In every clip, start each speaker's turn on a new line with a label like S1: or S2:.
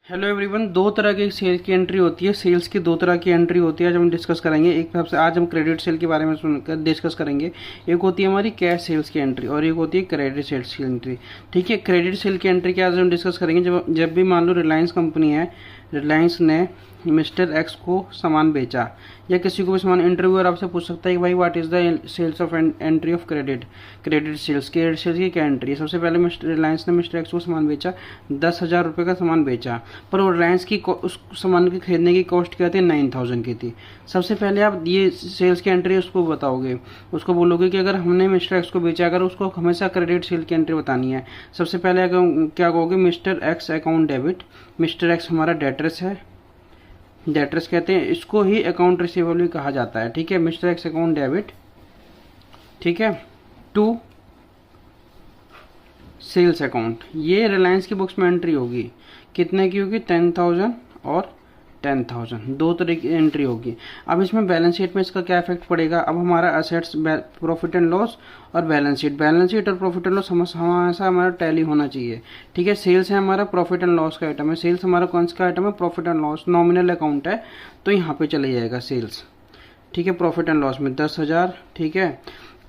S1: Hello everyone. दो तरह की सेल की एंट्री होती है। सेल्स की दो तरह की एंट्री होती है, आज हम डिस्कस करेंगे। एक सबसे आज हम क्रेडिट सेल के बारे में सुनकर डिस्कस करेंगे। एक होती है हमारी कैश सेल्स की एंट्री और एक होती है क्रेडिट सेल्स की एंट्री। ठीक है, क्रेडिट सेल की एंट्री की आज हम डिस्कस करेंगे। जब भी मान लो रिलायंस कंपनी है, रिलायंस ने मिस्टर एक्स को सामान बेचा, या किसी को भी सामान, इंटरव्यूअर आपसे पूछ सकता है कि भाई what is the sales of entry of credit sales की क्या एंट्री है। सबसे पहले रिलायंस ने मिस्टर एक्स को सामान बेचा, 10,000 रुपये का सामान बेचा, पर वो रिलायंस की उस सामान के खरीदने की कॉस्ट क्या थी, 9,000 की थी। सबसे पहले आप ये सेल्स की एंट्री उसको बताओगे, उसको बोलोगे कि अगर हमने मिस्टर एक्स को बेचा, अगर उसको हमेशा क्रेडिट सेल की एंट्री बतानी है। सबसे पहले क्या कहोगे, mister x account debit. Mister x हमारा डेटर्स है, डेटर्स कहते हैं, इसको ही अकाउंट रिसीवेबल भी कहा जाता है। ठीक है, मिस्टर एक्स अकाउंट डेबिट, ठीक है, टू सेल्स अकाउंट। ये रिलायंस की बुक्स में एंट्री होगी, कितने की होगी, 10,000 और 10,000, दो तरह की एंट्री होगी। अब इसमें बैलेंस शीट में इसका क्या इफेक्ट पड़ेगा। अब हमारा असेट्स, प्रॉफिट एंड लॉस और बैलेंस शीट और प्रॉफिट एंड लॉस हमेशा हमारा टैली होना चाहिए। ठीक है, सेल्स है हमारा प्रॉफिट एंड लॉस का आइटम है, सेल्स हमारा कौन सा आइटम है, profit and loss, nominal account है, तो यहाँ पे चले जाएगा सेल्स। ठीक है, प्रॉफिट एंड लॉस में 10,000। ठीक है,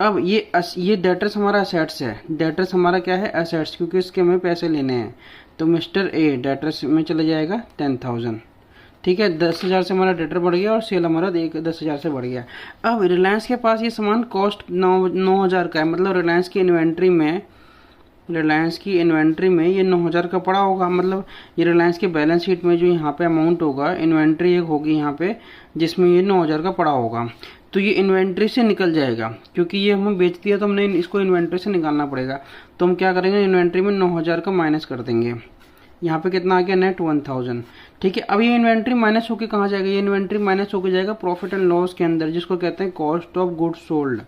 S1: अब ये डेटर्स हमारा असेट्स है, डेटर्स हमारा क्या है, असेट्स, क्योंकि इसके हमें पैसे लेने हैं, तो मिस्टर ए डेटर्स में चले जाएगा 10,000। ठीक है, 10,000 से हमारा डेटर बढ़ गया और सेल हमारा 10,000 से बढ़ गया। अब रिलायंस के पास ये सामान कॉस्ट 9,000 का है, मतलब रिलायंस की इन्वेंट्री में ये 9,000 का पड़ा होगा। मतलब ये रिलायंस के बैलेंस शीट में जो यहाँ पे अमाउंट होगा, इन्वेंट्री एक होगी यहाँ पे जिसमें ये 9,000 का पड़ा होगा, तो ये इन्वेंट्री से निकल जाएगा, क्योंकि ये हमें बेच दिया तो हमने इसको इन्वेंट्री से निकालना पड़ेगा। तो हम क्या करेंगे, इन्वेंट्री में 9,000 का माइनस कर देंगे। यहाँ पे कितना आ गया, नेट 1,000। ठीक है, अब ये इन्वेंट्री माइनस होकर कहाँ जाएगा, ये इन्वेंट्री माइनस होकर जाएगा प्रॉफिट एंड लॉस के अंदर, जिसको कहते हैं कॉस्ट ऑफ गुड्स सोल्ड,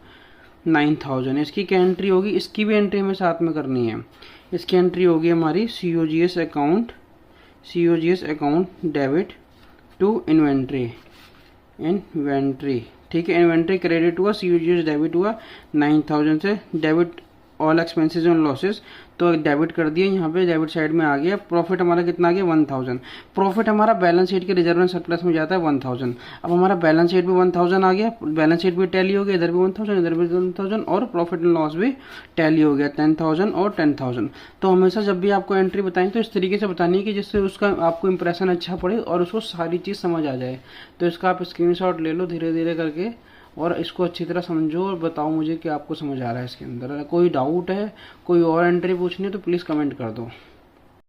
S1: 9,000। इसकी क्या एंट्री होगी, इसकी भी एंट्री हमें साथ में करनी है। इसकी एंट्री होगी हमारी COGS account debit to inventory. ठीक है, इन्वेंट्री क्रेडिट हुआ, सीओजीएस डेबिट हुआ, 9,000 से debit all expenses and losses, तो डेबिट कर दिया, यहाँ पे डेबिट साइड में आ गया। प्रॉफिट हमारा कितना आ गया, 1,000। प्रॉफिट हमारा बैलेंस शीट के रिजर्व एंड सरप्लस में जाता है 1,000। अब हमारा बैलेंस शीट भी 1,000 आ गया, बैलेंस शीट भी टैली हो गया, इधर भी 1,000 इधर भी 1,000, और प्रॉफिट एंड लॉस भी टैली हो गया, 10,000 और 10,000। तो हमेशा जब भी आपको एंट्री बताएं तो इस तरीके से बतानी है कि जिससे उसका आपको इंप्रेशन अच्छा पड़े और उसको सारी चीज़ समझ आ जाए। तो इसका आप स्क्रीनशॉट ले लो धीरे धीरे करके, और इसको अच्छी तरह समझो और बताओ मुझे कि आपको समझ आ रहा है इसके अंदर। अगर कोई डाउट है, कोई और एंट्री पूछनी है तो प्लीज़ कमेंट कर दो।